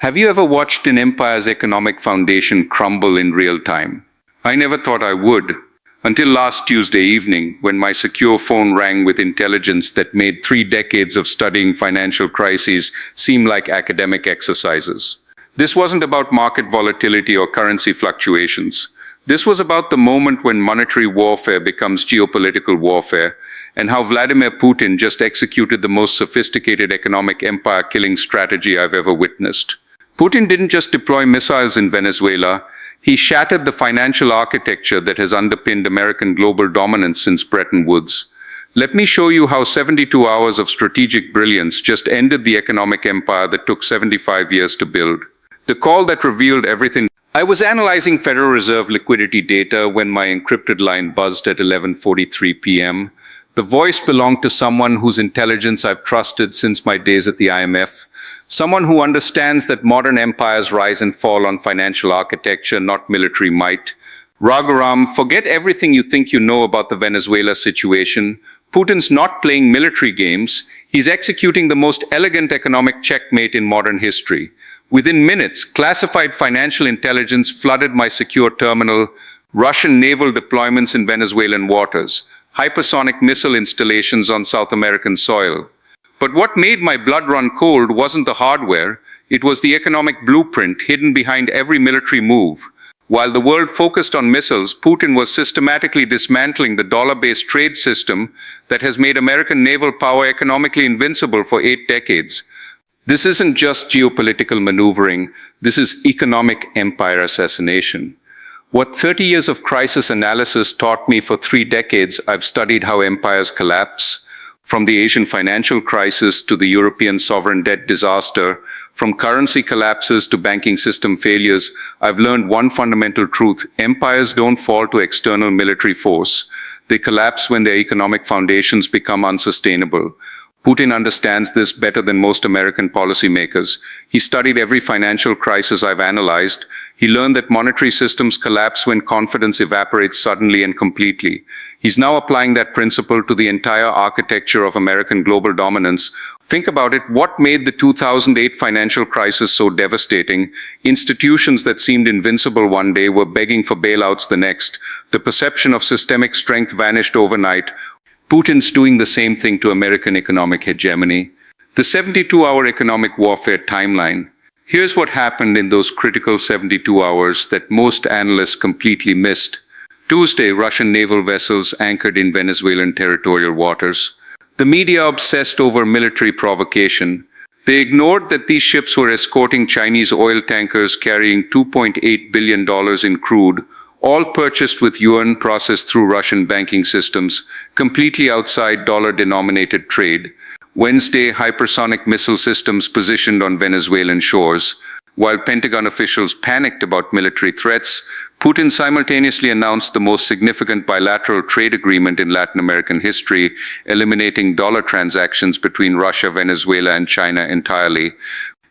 Have you ever watched an empire's economic foundation crumble in real time? I never thought I would, until last Tuesday evening when my secure phone rang with intelligence that made 3 decades of studying financial crises seem like academic exercises. This wasn't about market volatility or currency fluctuations. This was about the moment when monetary warfare becomes geopolitical warfare, and how Vladimir Putin just executed the most sophisticated economic empire-killing strategy I've ever witnessed. Putin didn't just deploy missiles in Venezuela, he shattered the financial architecture that has underpinned American global dominance since Bretton Woods. Let me show you how 72 hours of strategic brilliance just ended the economic empire that took 75 years to build. The call that revealed everything. I was analyzing Federal Reserve liquidity data when my encrypted line buzzed at 11:43 p.m. The voice belonged to someone whose intelligence I've trusted since my days at the IMF. Someone who understands that modern empires rise and fall on financial architecture, not military might. Raghuram, forget everything you think you know about the Venezuela situation. Putin's not playing military games. He's executing the most elegant economic checkmate in modern history. Within minutes, classified financial intelligence flooded my secure terminal, Russian naval deployments in Venezuelan waters, hypersonic missile installations on South American soil. But what made my blood run cold wasn't the hardware, it was the economic blueprint hidden behind every military move. While the world focused on missiles, Putin was systematically dismantling the dollar-based trade system that has made American naval power economically invincible for 8 decades. This isn't just geopolitical maneuvering, this is economic empire assassination. What 30 years of crisis analysis taught me for 3 decades, I've studied how empires collapse. From the Asian financial crisis to the European sovereign debt disaster, from currency collapses to banking system failures, I've learned one fundamental truth: empires don't fall to external military force. They collapse when their economic foundations become unsustainable. Putin understands this better than most American policymakers. He studied every financial crisis I've analyzed. He learned that monetary systems collapse when confidence evaporates suddenly and completely. He's now applying that principle to the entire architecture of American global dominance. Think about it. What made the 2008 financial crisis so devastating? Institutions that seemed invincible one day were begging for bailouts the next. The perception of systemic strength vanished overnight. Putin's doing the same thing to American economic hegemony. The 72-hour economic warfare timeline. Here's what happened in those critical 72 hours that most analysts completely missed. Tuesday, Russian naval vessels anchored in Venezuelan territorial waters. The media obsessed over military provocation. They ignored that these ships were escorting Chinese oil tankers carrying $2.8 billion in crude, all purchased with yuan processed through Russian banking systems, completely outside dollar-denominated trade. Wednesday, hypersonic missile systems positioned on Venezuelan shores. While Pentagon officials panicked about military threats, Putin simultaneously announced the most significant bilateral trade agreement in Latin American history, eliminating dollar transactions between Russia, Venezuela, and China entirely.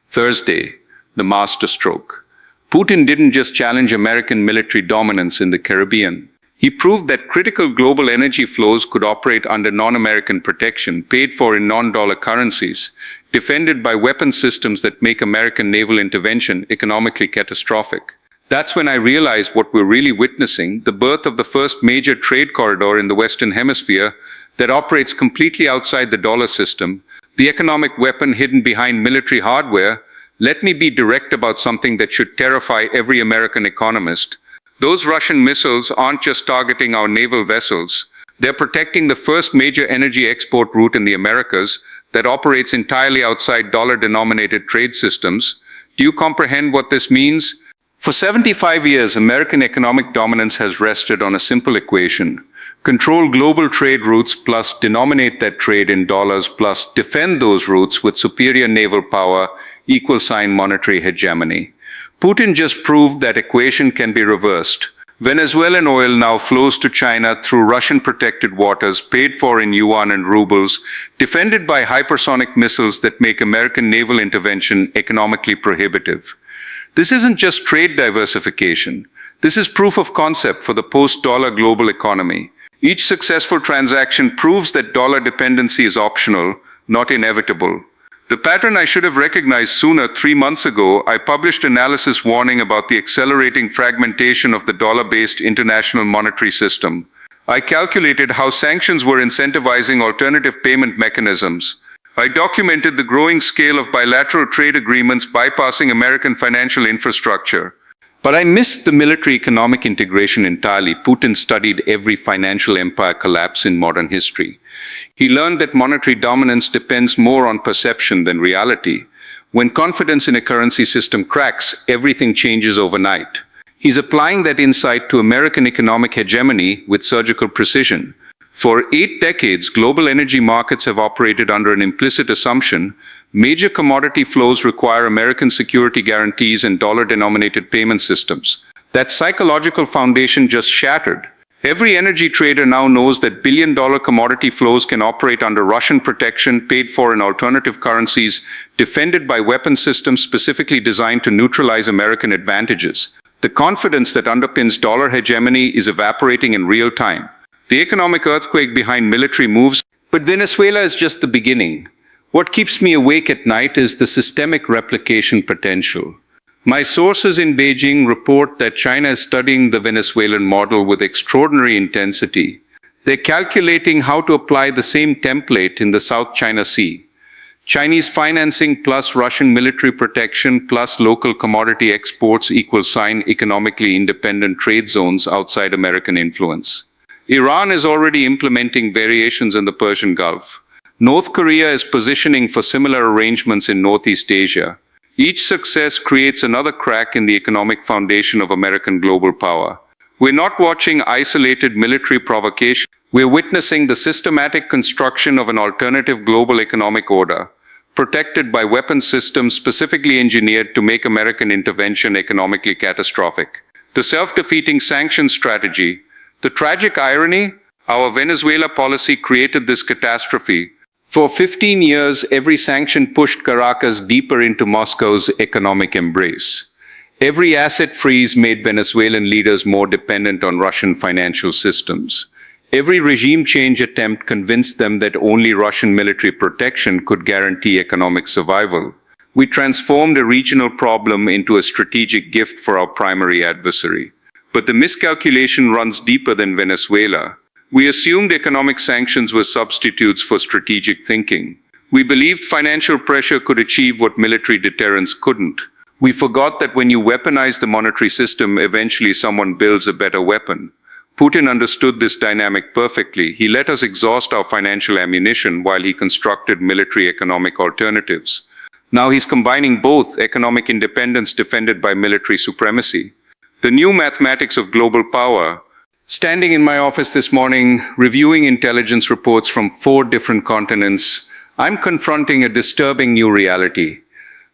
Thursday, the masterstroke. Putin didn't just challenge American military dominance in the Caribbean. He proved that critical global energy flows could operate under non-American protection, paid for in non-dollar currencies, defended by weapon systems that make American naval intervention economically catastrophic. That's when I realized what we're really witnessing: the birth of the first major trade corridor in the Western Hemisphere that operates completely outside the dollar system, the economic weapon hidden behind military hardware. Let me be direct about something that should terrify every American economist. Those Russian missiles aren't just targeting our naval vessels. They're protecting the first major energy export route in the Americas that operates entirely outside dollar-denominated trade systems. Do you comprehend what this means? For 75 years, American economic dominance has rested on a simple equation: control global trade routes plus denominate that trade in dollars plus defend those routes with superior naval power = monetary hegemony. Putin just proved that equation can be reversed. Venezuelan oil now flows to China through Russian-protected waters, paid for in yuan and rubles, defended by hypersonic missiles that make American naval intervention economically prohibitive. This isn't just trade diversification. This is proof of concept for the post-dollar global economy. Each successful transaction proves that dollar dependency is optional, not inevitable. The pattern I should have recognized sooner. 3 months ago, I published analysis warning about the accelerating fragmentation of the dollar-based international monetary system. I calculated how sanctions were incentivizing alternative payment mechanisms. I documented the growing scale of bilateral trade agreements bypassing American financial infrastructure. But I missed the military-economic integration entirely. Putin studied every financial empire collapse in modern history. He learned that monetary dominance depends more on perception than reality. When confidence in a currency system cracks, everything changes overnight. He's applying that insight to American economic hegemony with surgical precision. For 8 decades, global energy markets have operated under an implicit assumption: major commodity flows require American security guarantees and dollar-denominated payment systems. That psychological foundation just shattered. Every energy trader now knows that billion-dollar commodity flows can operate under Russian protection, paid for in alternative currencies, defended by weapon systems specifically designed to neutralize American advantages. The confidence that underpins dollar hegemony is evaporating in real time. The economic earthquake behind military moves. But Venezuela is just the beginning. What keeps me awake at night is the systemic replication potential. My sources in Beijing report that China is studying the Venezuelan model with extraordinary intensity. They're calculating how to apply the same template in the South China Sea. Chinese financing plus Russian military protection plus local commodity exports equals economically independent trade zones outside American influence. Iran is already implementing variations in the Persian Gulf. North Korea is positioning for similar arrangements in Northeast Asia. Each success creates another crack in the economic foundation of American global power. We're not watching isolated military provocation. We're witnessing the systematic construction of an alternative global economic order, protected by weapon systems specifically engineered to make American intervention economically catastrophic. The self-defeating sanctions strategy. The tragic irony, our Venezuela policy created this catastrophe. For 15 years, every sanction pushed Caracas deeper into Moscow's economic embrace. Every asset freeze made Venezuelan leaders more dependent on Russian financial systems. Every regime change attempt convinced them that only Russian military protection could guarantee economic survival. We transformed a regional problem into a strategic gift for our primary adversary. But the miscalculation runs deeper than Venezuela. We assumed economic sanctions were substitutes for strategic thinking. We believed financial pressure could achieve what military deterrence couldn't. We forgot that when you weaponize the monetary system, eventually someone builds a better weapon. Putin understood this dynamic perfectly. He let us exhaust our financial ammunition while he constructed military economic alternatives. Now he's combining both: economic independence defended by military supremacy. The new mathematics of global power. Standing in my office this morning, reviewing intelligence reports from 4 different continents, I'm confronting a disturbing new reality.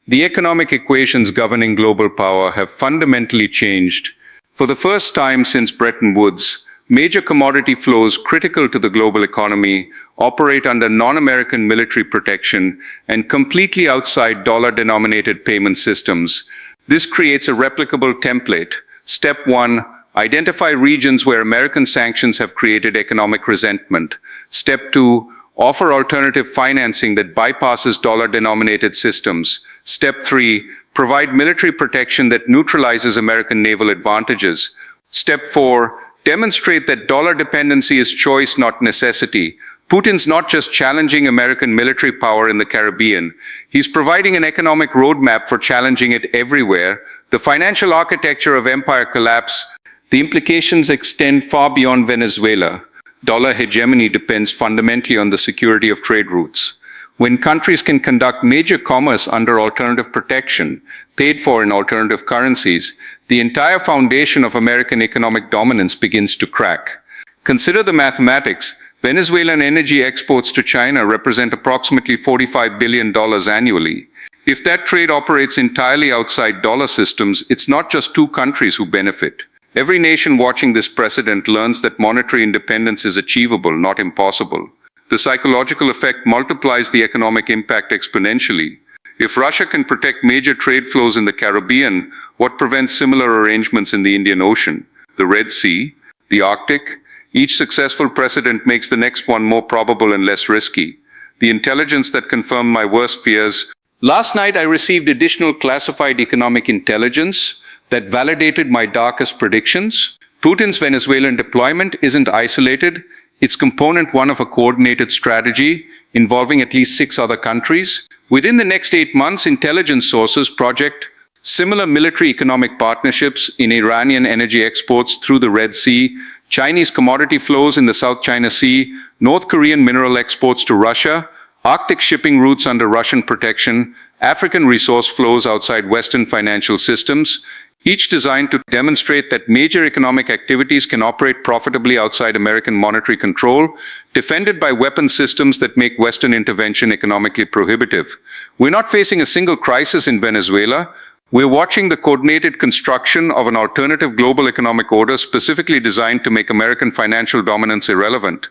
The economic equations governing global power have fundamentally changed. For the first time since Bretton Woods, major commodity flows critical to the global economy operate under non-American military protection and completely outside dollar-denominated payment systems. This creates a replicable template. Step 1. Identify regions where American sanctions have created economic resentment. Step 2. Offer alternative financing that bypasses dollar-denominated systems. Step 3. Provide military protection that neutralizes American naval advantages. Step 4. Demonstrate that dollar dependency is choice, not necessity. Putin's not just challenging American military power in the Caribbean. He's providing an economic roadmap for challenging it everywhere. The financial architecture of empire collapse. The implications extend far beyond Venezuela. Dollar hegemony depends fundamentally on the security of trade routes. When countries can conduct major commerce under alternative protection, paid for in alternative currencies, the entire foundation of American economic dominance begins to crack. Consider the mathematics. Venezuelan energy exports to China represent approximately $45 billion annually. If that trade operates entirely outside dollar systems, it's not just 2 countries who benefit. Every nation watching this precedent learns that monetary independence is achievable, not impossible. The psychological effect multiplies the economic impact exponentially. If Russia can protect major trade flows in the Caribbean, what prevents similar arrangements in the Indian Ocean, the Red Sea, the Arctic? Each successful precedent makes the next one more probable and less risky. the intelligence that confirmed my worst fears. Last night, I received additional classified economic intelligence that validated my darkest predictions. Putin's Venezuelan deployment isn't isolated. It's component one of a coordinated strategy involving at least 6 other countries. Within the next 8 months, intelligence sources project similar military economic partnerships in Iranian energy exports through the Red Sea, Chinese commodity flows in the South China Sea, North Korean mineral exports to Russia, Arctic shipping routes under Russian protection, African resource flows outside Western financial systems, each designed to demonstrate that major economic activities can operate profitably outside American monetary control, defended by weapon systems that make Western intervention economically prohibitive. We're not facing a single crisis in Venezuela. We're watching the coordinated construction of an alternative global economic order specifically designed to make American financial dominance irrelevant.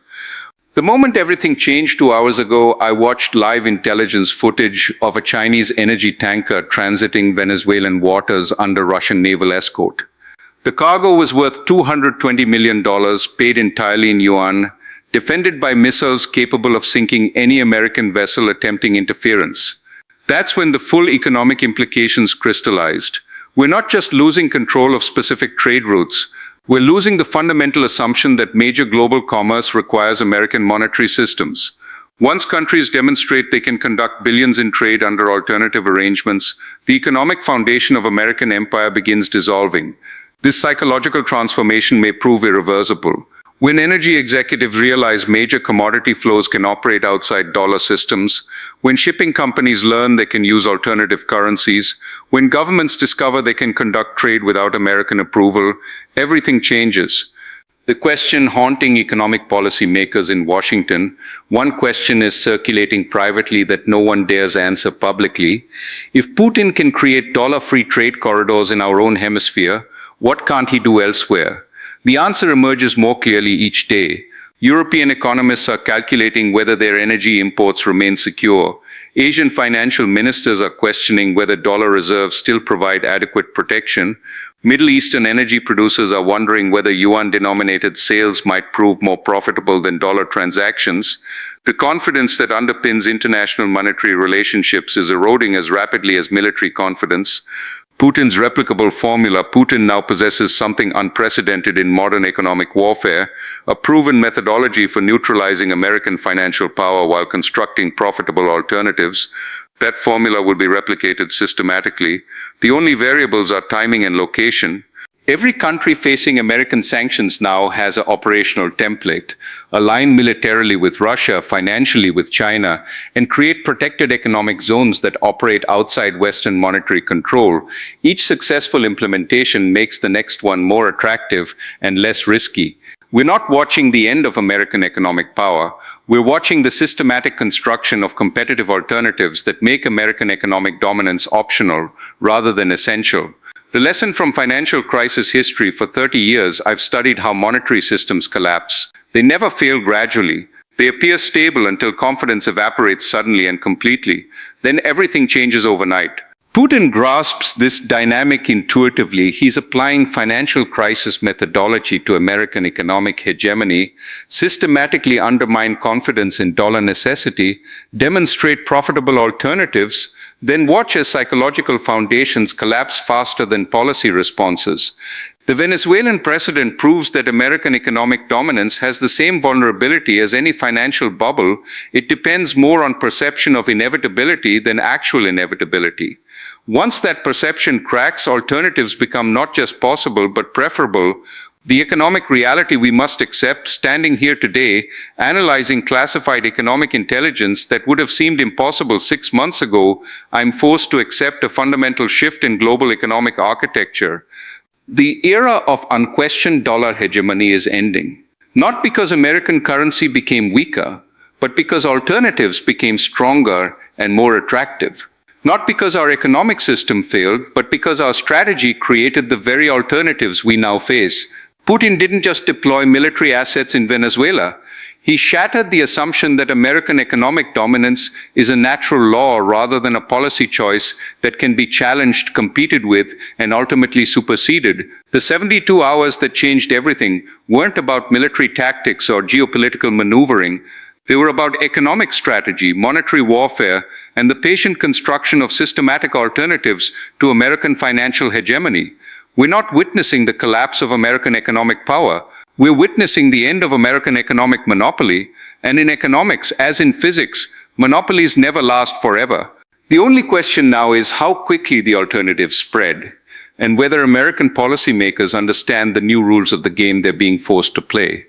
The moment everything changed 2 hours ago, I watched live intelligence footage of a Chinese energy tanker transiting Venezuelan waters under Russian naval escort. The cargo was worth $220 million, paid entirely in yuan, defended by missiles capable of sinking any American vessel attempting interference. That's when the full economic implications crystallized. We're not just losing control of specific trade routes. We're losing the fundamental assumption that major global commerce requires American monetary systems. Once countries demonstrate they can conduct billions in trade under alternative arrangements, the economic foundation of American empire begins dissolving. This psychological transformation may prove irreversible. When energy executives realize major commodity flows can operate outside dollar systems, when shipping companies learn they can use alternative currencies, when governments discover they can conduct trade without American approval, everything changes. The question haunting economic policy makers in Washington, one question is circulating privately that no one dares answer publicly. If Putin can create dollar-free trade corridors in our own hemisphere, what can't he do elsewhere? The answer emerges more clearly each day. European economists are calculating whether their energy imports remain secure. Asian financial ministers are questioning whether dollar reserves still provide adequate protection. Middle Eastern energy producers are wondering whether yuan-denominated sales might prove more profitable than dollar transactions. The confidence that underpins international monetary relationships is eroding as rapidly as military confidence. Putin's replicable formula, Putin now possesses something unprecedented in modern economic warfare, a proven methodology for neutralizing American financial power while constructing profitable alternatives. That formula will be replicated systematically. The only variables are timing and location. Every country facing American sanctions now has an operational template, align militarily with Russia, financially with China, and create protected economic zones that operate outside Western monetary control. Each successful implementation makes the next one more attractive and less risky. We're not watching the end of American economic power. We're watching the systematic construction of competitive alternatives that make American economic dominance optional rather than essential. The lesson from financial crisis history: for 30 years, I've studied how monetary systems collapse. They never fail gradually. They appear stable until confidence evaporates suddenly and completely. Then everything changes overnight. Putin grasps this dynamic intuitively. He's applying financial crisis methodology to American economic hegemony, systematically undermine confidence in dollar necessity, demonstrate profitable alternatives, then watch as psychological foundations collapse faster than policy responses. The Venezuelan precedent proves that American economic dominance has the same vulnerability as any financial bubble. It depends more on perception of inevitability than actual inevitability. Once that perception cracks, alternatives become not just possible but preferable. The economic reality we must accept, standing here today, analyzing classified economic intelligence that would have seemed impossible 6 months ago, I'm forced to accept a fundamental shift in global economic architecture. The era of unquestioned dollar hegemony is ending. Not because American currency became weaker, but because alternatives became stronger and more attractive. Not because our economic system failed, but because our strategy created the very alternatives we now face. Putin didn't just deploy military assets in Venezuela. He shattered the assumption that American economic dominance is a natural law rather than a policy choice that can be challenged, competed with, and ultimately superseded. The 72 hours that changed everything weren't about military tactics or geopolitical maneuvering. They were about economic strategy, monetary warfare, and the patient construction of systematic alternatives to American financial hegemony. We're not witnessing the collapse of American economic power. We're witnessing the end of American economic monopoly, and in economics, as in physics, monopolies never last forever. The only question now is how quickly the alternatives spread, and whether American policymakers understand the new rules of the game they're being forced to play.